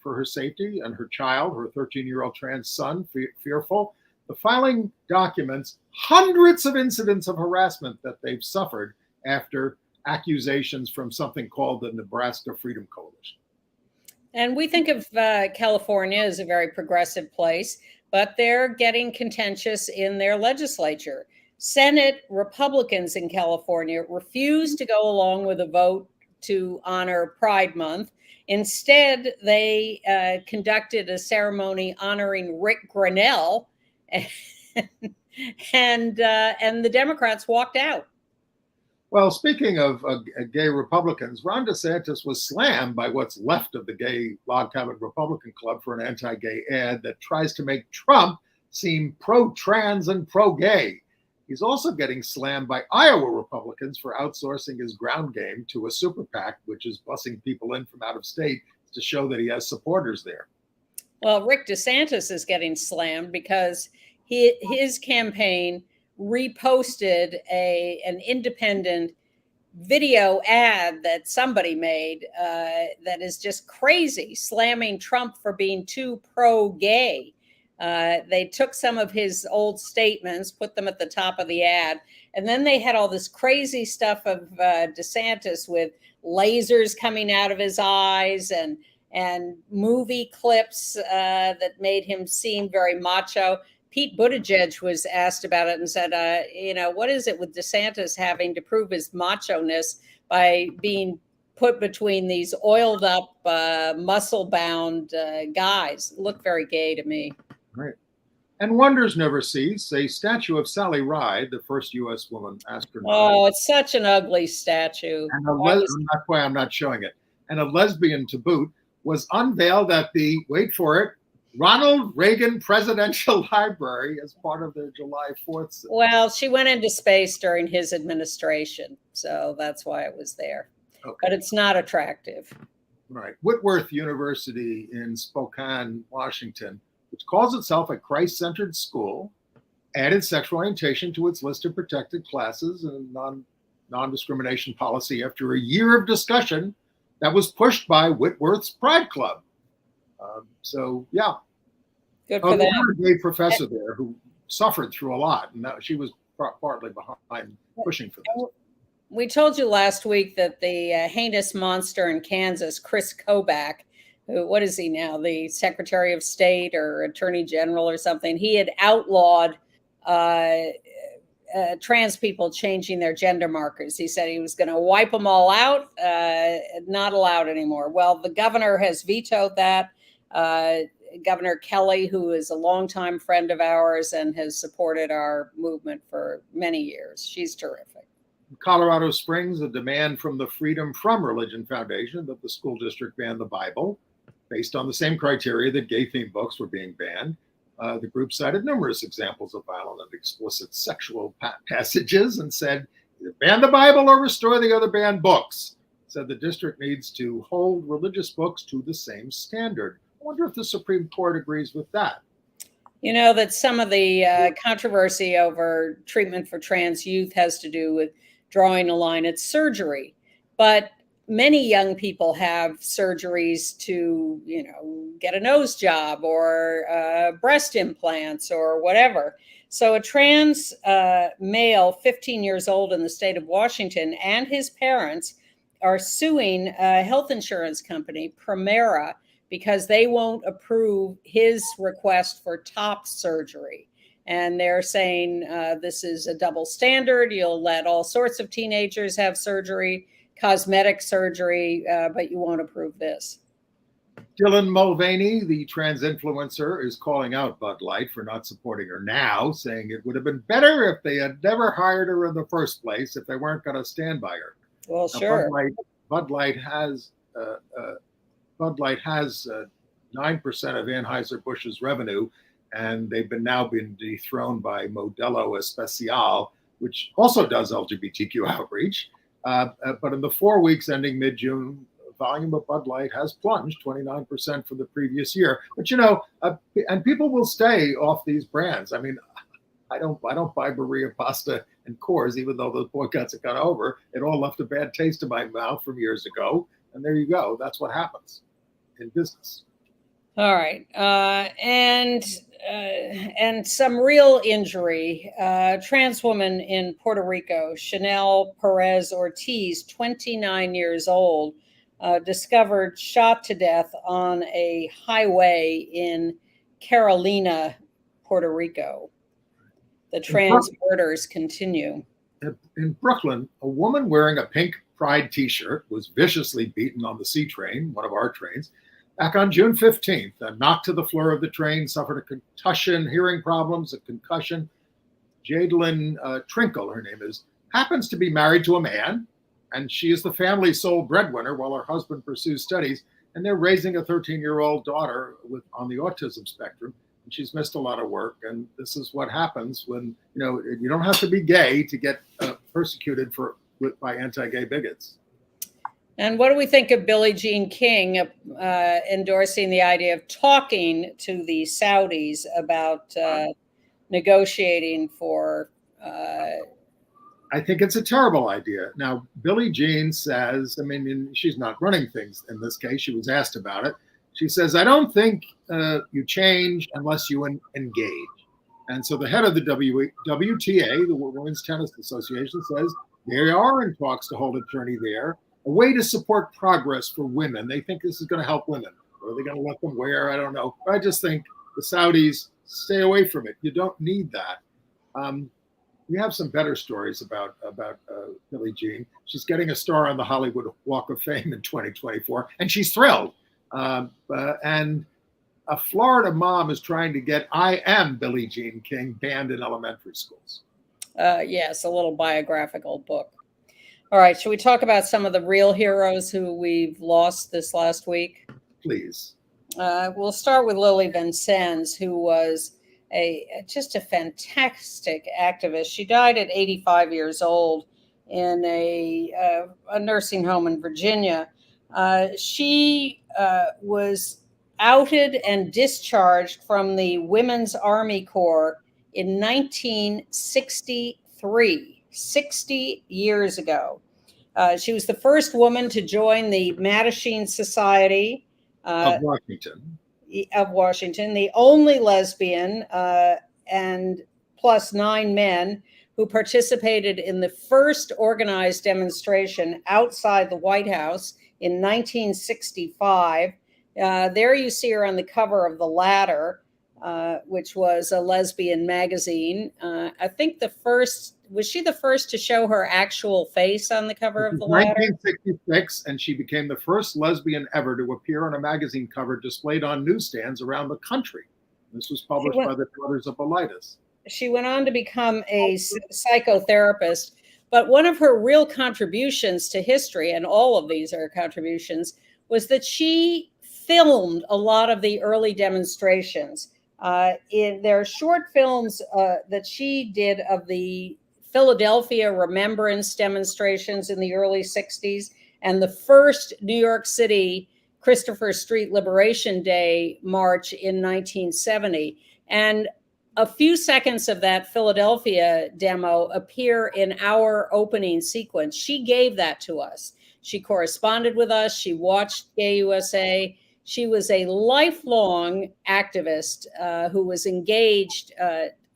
for her safety and her child, her 13-year-old trans son, fearful. The filing documents hundreds of incidents of harassment that they've suffered after accusations from something called the Nebraska Freedom Coalition. And we think of California as a very progressive place, but they're getting contentious in their legislature. Senate Republicans in California refused to go along with a vote to honor Pride Month. Instead, they conducted a ceremony honoring Rick Grenell, and the Democrats walked out. Well, speaking of gay Republicans, Ron DeSantis was slammed by what's left of the gay Log Cabin Republican Club for an anti-gay ad that tries to make Trump seem pro-trans and pro-gay. He's also getting slammed by Iowa Republicans for outsourcing his ground game to a super PAC, which is busing people in from out of state to show that he has supporters there. Well, Rick DeSantis is getting slammed because his campaign reposted an independent video ad that somebody made that is just crazy, slamming Trump for being too pro-gay. They took some of his old statements, put them at the top of the ad, and then they had all this crazy stuff of DeSantis with lasers coming out of his eyes and movie clips that made him seem very macho. Pete Buttigieg was asked about it and said, what is it with DeSantis having to prove his macho-ness by being put between these oiled up, muscle-bound guys? Look very gay to me. Right. And wonders never cease. A statue of Sally Ride, the first U.S. woman astronaut. Oh, it's such an ugly statue. And that's why I'm not showing it. And a lesbian to boot was unveiled at the, wait for it, Ronald Reagan Presidential Library as part of their July 4th. Well, she went into space during his administration, so that's why it was there. Okay. But it's not attractive. Right. Whitworth University in Spokane, Washington, which calls itself a Christ-centered school, added sexual orientation to its list of protected classes and non-discrimination policy after a year of discussion that was pushed by Whitworth's Pride Club. Yeah. Good for them. A gay professor there who suffered through a lot, and she was partly behind pushing for this. We told you last week that the heinous monster in Kansas, Chris Kobach, what is he now, the Secretary of State or Attorney General or something? He had outlawed trans people changing their gender markers. He said he was going to wipe them all out, not allowed anymore. Well, the governor has vetoed that. Governor Kelly, who is a longtime friend of ours and has supported our movement for many years. She's terrific. In Colorado Springs, a demand from the Freedom From Religion Foundation that the school district ban the Bible, based on the same criteria that gay-themed books were being banned. The group cited numerous examples of violent and explicit sexual passages and said, either ban the Bible or restore the other banned books. Said the district needs to hold religious books to the same standard. I wonder if the Supreme Court agrees with that. You know that some of the controversy over treatment for trans youth has to do with drawing a line at surgery. But many young people have surgeries to, get a nose job or breast implants or whatever. So a trans male, 15 years old in the state of Washington, and his parents are suing a health insurance company, Premera, because they won't approve his request for top surgery. And they're saying this is a double standard. You'll let all sorts of teenagers have surgery, cosmetic surgery, but you won't approve this. Dylan Mulvaney, the trans influencer, is calling out Bud Light for not supporting her now, saying it would have been better if they had never hired her in the first place, if they weren't going to stand by her. Well, now, sure. Bud Light has 9% of Anheuser-Busch's revenue, and they've now been dethroned by Modelo Especial, which also does LGBTQ outreach. But in the 4 weeks ending mid-June, volume of Bud Light has plunged 29% from the previous year. But and people will stay off these brands. I mean, I don't buy Barilla pasta and Coors, even though those boycotts have gone over. It all left a bad taste in my mouth from years ago. And there you go. That's what happens in business. All right. And some real injury. Trans woman in Puerto Rico, Chanel Perez Ortiz, 29 years old, discovered shot to death on a highway in Carolina, Puerto Rico. The trans murders continue. In Brooklyn, a woman wearing a pink Pride t-shirt was viciously beaten on the C train, one of our trains, back on June 15th. Knocked to the floor of the train, suffered a concussion, hearing problems, a concussion. Jadelyn Trinkle, her name is, happens to be married to a man, and she is the family's sole breadwinner while her husband pursues studies, and they're raising a 13-year-old daughter on the autism spectrum. And she's missed a lot of work, and this is what happens when you don't have to be gay to get persecuted by anti-gay bigots. And what do we think of Billie Jean King endorsing the idea of talking to the Saudis about negotiating for? I think it's a terrible idea. Now, Billie Jean says, she's not running things in this case. She was asked about it. She says, I don't think you change unless you engage. And so the head of the WTA, the Women's Tennis Association, says they are in talks to hold a tourney there, a way to support progress for women. They think this is going to help women. Or are they going to let them wear? I don't know. But I just think the Saudis, stay away from it. You don't need that. We have some better stories about Billie Jean. She's getting a star on the Hollywood Walk of Fame in 2024, and she's thrilled. And a Florida mom is trying to get I Am Billie Jean King banned in elementary schools. Yes, a little biographical book. All right, should we talk about some of the real heroes who we've lost this last week? Please. We'll start with Lily Vincennes, who was just a fantastic activist. She died at 85 years old in a nursing home in Virginia. She was outed and discharged from the Women's Army Corps in 1963, 60 years ago. She was the first woman to join the Mattachine Society of Washington. The only lesbian, and plus 9 men who participated in the first organized demonstration outside the White House in 1965. There you see her on the cover of The Ladder, which was a lesbian magazine. I think was she the first to show her actual face on the cover of The Ladder? 1966, and she became the first lesbian ever to appear on a magazine cover displayed on newsstands around the country. This was published by the Daughters of Bilitis. She went on to become a psychotherapist, but one of her real contributions to history, and all of these are contributions, was that she filmed a lot of the early demonstrations. There are short films that she did of the Philadelphia Remembrance demonstrations in the early 60s and the first New York City Christopher Street Liberation Day march in 1970. And a few seconds of that Philadelphia demo appear in our opening sequence. She gave that to us. She corresponded with us. She watched Gay USA. She was a lifelong activist who was engaged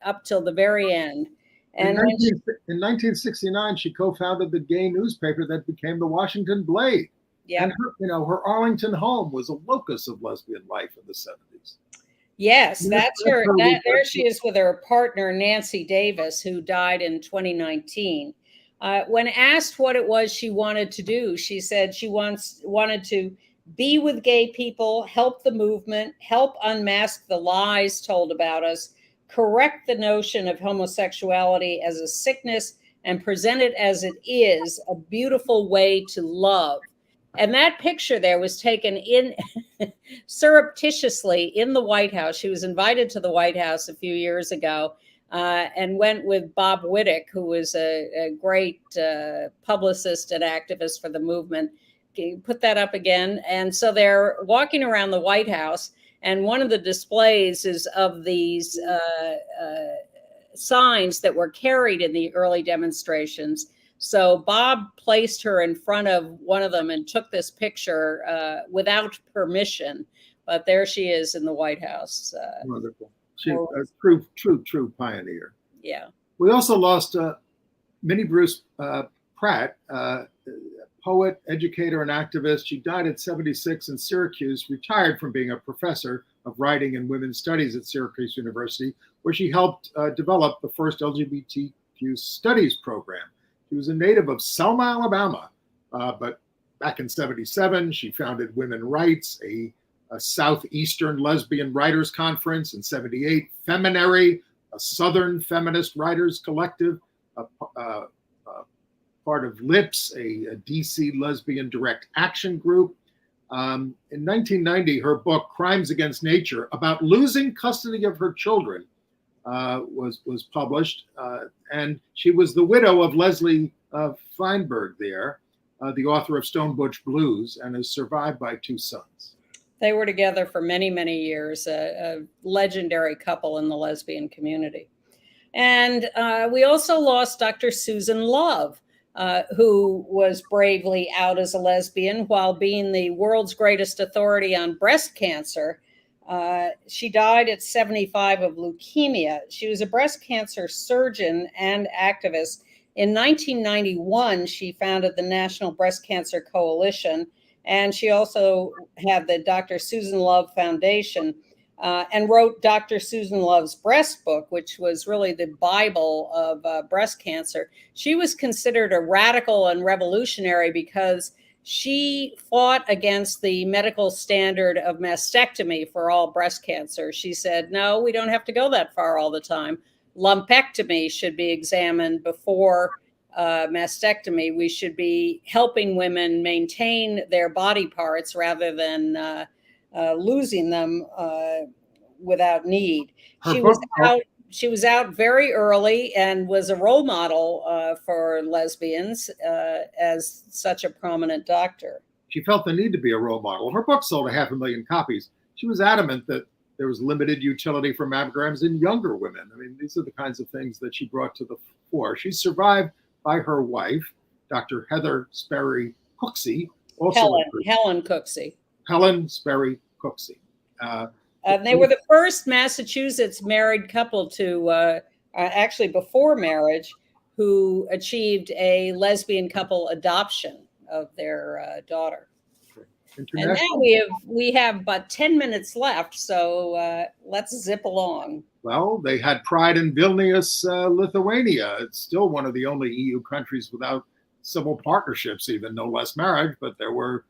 up till the very end. And in 1969, she co-founded the gay newspaper that became the Washington Blade. Yeah. And her Arlington home was a locus of lesbian life in the 70s. Yes, that's her. There she is with her partner, Nancy Davis, who died in 2019. When asked what it was she wanted to do, she said she wanted to be with gay people, help the movement, help unmask the lies told about us, correct the notion of homosexuality as a sickness, and present it as it is, a beautiful way to love. And that picture there was taken in surreptitiously in the White House. She was invited to the White House a few years ago and went with Bob Wittick, who was a great publicist and activist for the movement. Can you put that up again? And so they're walking around the White House, and one of the displays is of these signs that were carried in the early demonstrations. So Bob placed her in front of one of them and took this picture without permission. But there she is in the White House. Wonderful. She's a true pioneer. Yeah. We also lost Minnie Bruce Pratt, poet, educator, and activist. She died at 76 in Syracuse, retired from being a professor of writing and women's studies at Syracuse University, where she helped develop the first LGBTQ studies program. She was a native of Selma, Alabama, but back in 77, she founded Women Rights, a Southeastern Lesbian Writers Conference. In 78, Feminary, a Southern Feminist Writers Collective, part of LIPS, a DC Lesbian Direct Action Group. In 1990, her book, Crimes Against Nature, about losing custody of her children, was published. And she was the widow of Leslie Feinberg there, the author of Stone Butch Blues, and is survived by 2 sons. They were together for many, many years, a legendary couple in the lesbian community. And we also lost Dr. Susan Love, who was bravely out as a lesbian while being the world's greatest authority on breast cancer. She died at 75 of leukemia. She was a breast cancer surgeon and activist. In 1991, she founded the National Breast Cancer Coalition, and she also had the Dr. Susan Love Foundation and wrote Dr. Susan Love's Breast Book, which was really the Bible of breast cancer. She was considered a radical and revolutionary because she fought against the medical standard of mastectomy for all breast cancer. She said, no, we don't have to go that far all the time. Lumpectomy should be examined before mastectomy. We should be helping women maintain their body parts rather than losing them without need. She was out very early and was a role model for lesbians as such a prominent doctor. She felt the need to be a role model. Her book sold 500,000 copies. She was adamant that there was limited utility for mammograms in younger women. I mean, these are the kinds of things that she brought to the fore. She's survived by her wife, Dr. Heather Sperry Cooksey. Helen Cooksey. Helen Sperry Cooksey. They were the first Massachusetts married couple to, actually before marriage, who achieved a lesbian couple adoption of their daughter. And now we have about 10 minutes left, so let's zip along. Well, they had pride in Vilnius, Lithuania. It's still one of the only EU countries without civil partnerships, even no less marriage, but there were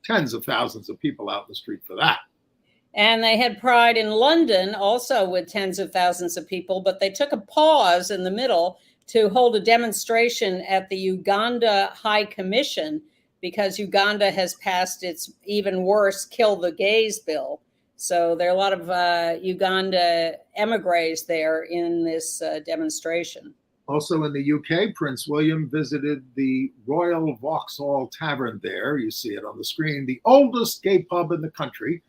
tens of thousands of people out in the street for that. And they had pride in London, also with tens of thousands of people, but they took a pause in the middle to hold a demonstration at the Uganda High Commission because Uganda has passed its even worse Kill the Gays bill. So there are a lot of Uganda emigres there in this demonstration. Also in the UK, Prince William visited the Royal Vauxhall Tavern there. You see it on the screen, the oldest gay pub in the country.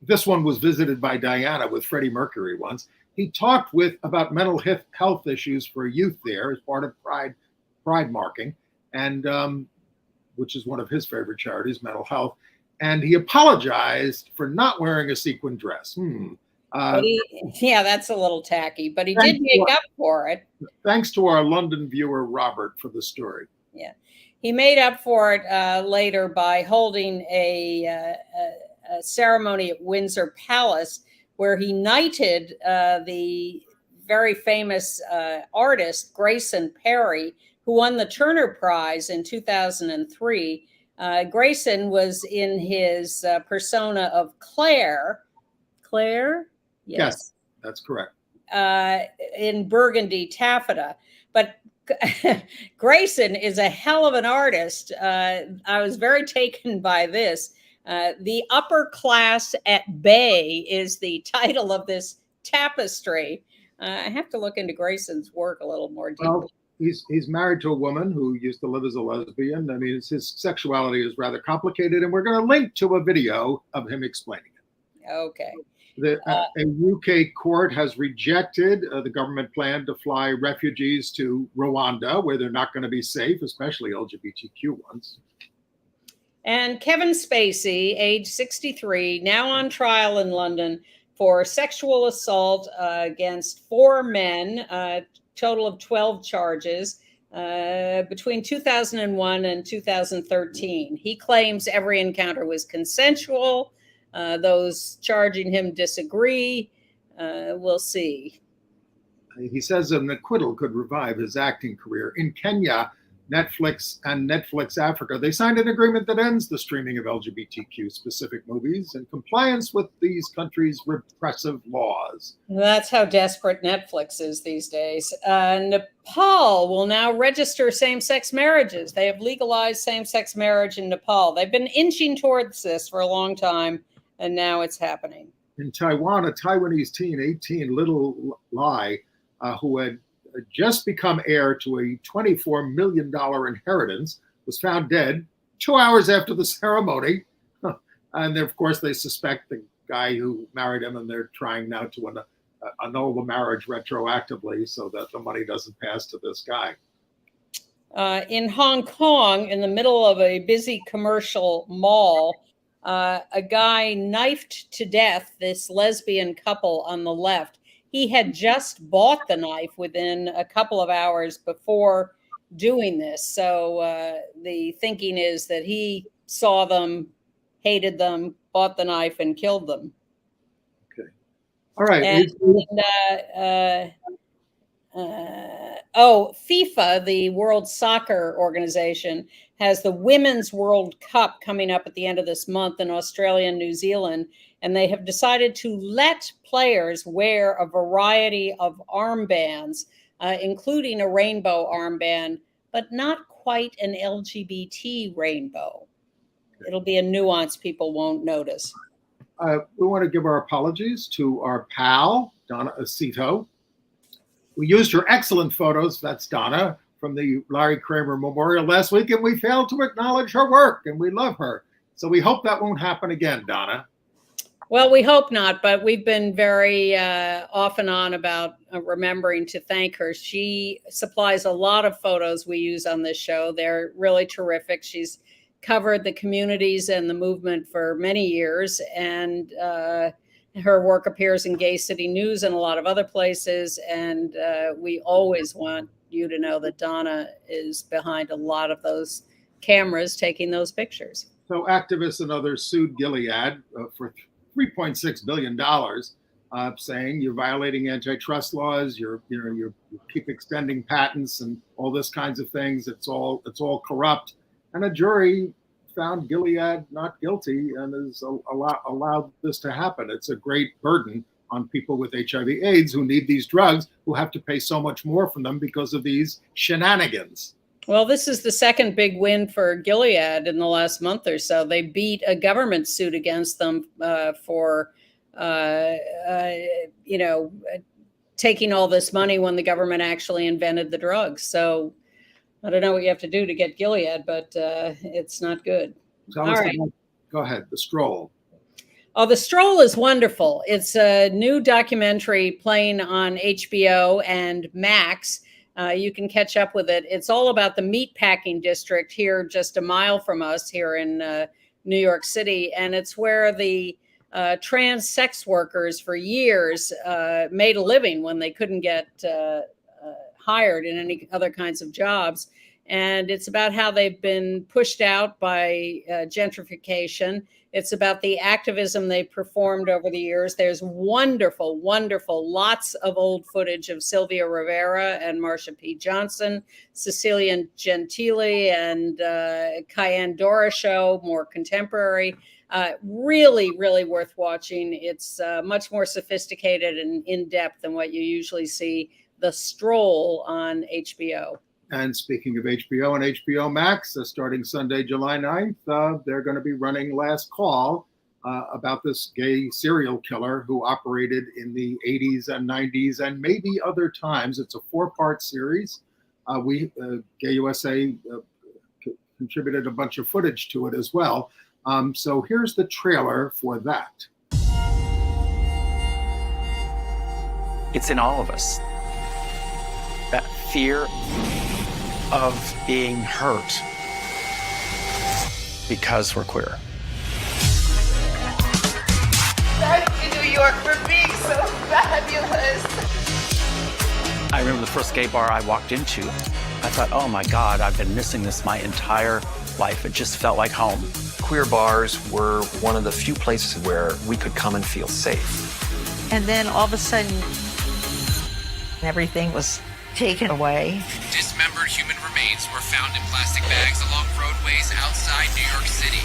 This one was visited by Diana with Freddie Mercury once. He talked about mental health issues for youth there as part of Pride pride marking, and which is one of his favorite charities, mental health. And he apologized for not wearing a sequin dress. Yeah, that's a little tacky, but he did make up for it. Thanks to our London viewer, Robert, for the story. Yeah, he made up for it later by holding a ceremony at Windsor Palace where he knighted the very famous artist, Grayson Perry, who won the Turner Prize in 2003. Grayson was in his persona of Claire. Claire? Yes, that's correct. In Burgundy taffeta. But Grayson is a hell of an artist. I was very taken by this. The Upper Class at Bay is the title of this tapestry. I have to look into Grayson's work a little more deeply. Well, he's married to a woman who used to live as a lesbian. I mean, his sexuality is rather complicated, and we're going to link to a video of him explaining it. Okay. A UK court has rejected the government plan to fly refugees to Rwanda, where they're not going to be safe, especially LGBTQ ones. And Kevin Spacey, age 63, now on trial in London for sexual assault against 4 men, a total of 12 charges, between 2001 and 2013. He claims every encounter was consensual. Those charging him disagree. We'll see. He says an acquittal could revive his acting career. In Kenya, Netflix and Netflix Africa, they signed an agreement that ends the streaming of LGBTQ-specific movies in compliance with these countries' repressive laws. That's how desperate Netflix is these days. Nepal will now register same-sex marriages. They have legalized same-sex marriage in Nepal. They've been inching towards this for a long time, and now it's happening. In Taiwan, a Taiwanese teen, 18, Little Lai, who had just become heir to a $24 million inheritance, was found dead 2 hours after the ceremony. And of course, they suspect the guy who married him, and they're trying now to annul the marriage retroactively so that the money doesn't pass to this guy. In Hong Kong, in the middle of a busy commercial mall, a guy knifed to death this lesbian couple on the left. He had just bought the knife within a couple of hours before doing this. So the thinking is that he saw them, hated them, bought the knife, and killed them. Okay. All right. FIFA, the World Soccer Organization, has the Women's World Cup coming up at the end of this month in Australia and New Zealand. And they have decided to let players wear a variety of armbands, including a rainbow armband, but not quite an LGBT rainbow. It'll be a nuance people won't notice. We want to give our apologies to our pal, Donna Acito. We used her excellent photos, that's Donna, from the Larry Kramer Memorial last week, and we failed to acknowledge her work, and we love her. So we hope that won't happen again, Donna. Well, we hope not, but we've been very off and on about remembering to thank her. She supplies a lot of photos we use on this show. They're really terrific. She's covered the communities and the movement for many years, and her work appears in Gay City News and a lot of other places. And we always want you to know that Donna is behind a lot of those cameras taking those pictures. So activists and others sued Gilead for $3.6 billion, saying you're violating antitrust laws, you keep extending patents and all this kinds of things. It's all corrupt. And a jury found Gilead not guilty and has allowed this to happen. It's a great burden on people with HIV/AIDS who need these drugs, who have to pay so much more for them because of these shenanigans. Well, this is the second big win for Gilead in the last month or so. They beat a government suit against them for, taking all this money when the government actually invented the drugs. So I don't know what you have to do to get Gilead, but it's not good. So all right. Go ahead, The Stroll. Oh, The Stroll is wonderful. It's a new documentary playing on HBO and Max. You can catch up with it. It's all about the meatpacking district here, just a mile from us here in New York City. And it's where the trans sex workers for years made a living when they couldn't get hired in any other kinds of jobs. And it's about how they've been pushed out by gentrification. It's about the activism they performed over the years. There's wonderful, lots of old footage of Sylvia Rivera and Marsha P. Johnson, Cecilia Gentili, and Cayenne Dora show, more contemporary. Really worth watching. It's much more sophisticated and in-depth than what you usually see. The Stroll on HBO. And speaking of HBO and HBO Max, starting Sunday, July 9th, they're going to be running Last Call about this gay serial killer who operated in the 80s and 90s and maybe other times. It's a 4-part series. Gay USA contributed a bunch of footage to it as well. So here's the trailer for that. It's in all of us. That fear of being hurt because we're queer. Thank you, New York, for being so fabulous. I remember the first gay bar I walked into. I thought, oh my God, I've been missing this my entire life. It just felt like home. Queer bars were one of the few places where we could come and feel safe. And then all of a sudden, everything was taken away. Dismembered human remains were found in plastic bags along roadways outside New York City.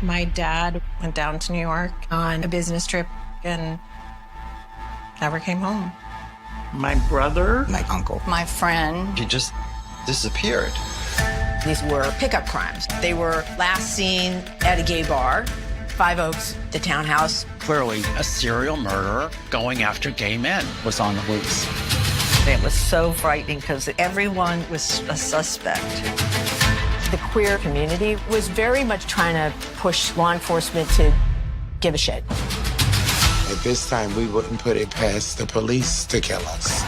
My dad went down to New York on a business trip and never came home. My brother, My uncle, My friend. he just disappeared. These were pickup crimes. They were last seen at a gay bar, 5 Oaks, the townhouse. clearly a serial murderer going after gay men, was on the loose. It was so frightening because everyone was a suspect. The queer community was very much trying to push law enforcement to give a shit. At this time, we wouldn't put it past the police to kill us.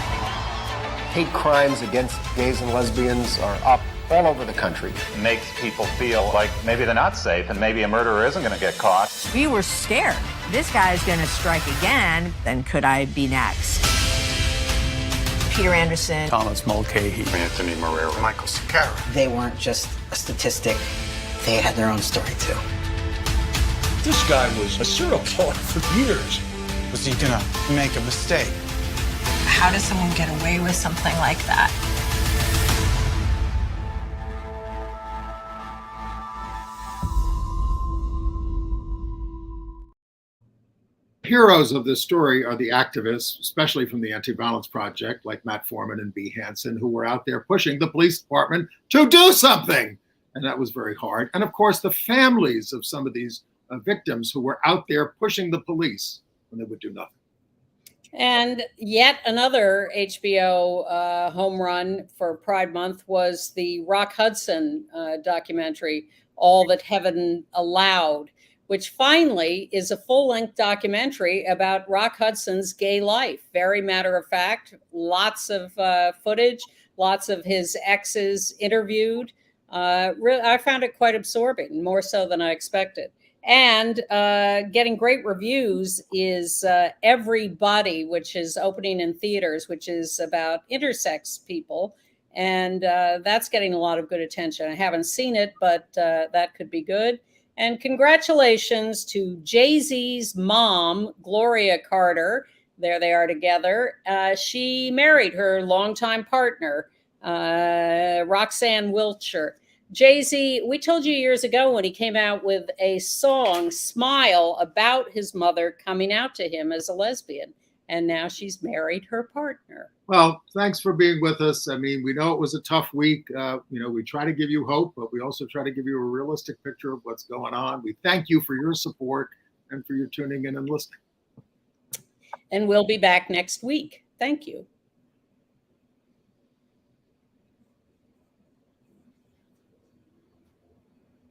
Hate crimes against gays and lesbians are up all over the country. It makes people feel like maybe they're not safe and maybe a murderer isn't going to get caught. We were scared. This guy's going to strike again, then could I be next? Peter Anderson, Thomas Mulcahy, Anthony Marrero, Michael Sakara. They weren't just a statistic. They had their own story, too. This guy was a serial killer for years. Was he gonna make a mistake? how does someone get away with something like that? Heroes of this story are the activists, especially from the Anti-Violence Project, like Matt Foreman and Bea Hansen, who were out there pushing the police department to do something. And that was very hard. And of course, the families of some of these victims who were out there pushing the police when they would do nothing. And yet another HBO home run for Pride Month was the Rock Hudson documentary, All That Heaven Allowed, which finally is a full-length documentary about Rock Hudson's gay life. Very matter of fact, lots of footage, lots of his exes interviewed. I found it quite absorbing, more so than I expected. And getting great reviews is Everybody, which is opening in theaters, which is about intersex people. And that's getting a lot of good attention. I haven't seen it, but that could be good. And congratulations to Jay-Z's mom, Gloria Carter. There they are together. She married her longtime partner, Roxanne Wiltshire. Jay-Z, we told you years ago when he came out with a song, Smile, about his mother coming out to him as a lesbian. And now she's married her partner. Well, thanks for being with us. I mean, we know it was a tough week. We try to give you hope, but we also try to give you a realistic picture of what's going on. We thank you for your support and for your tuning in and listening. And we'll be back next week. Thank you.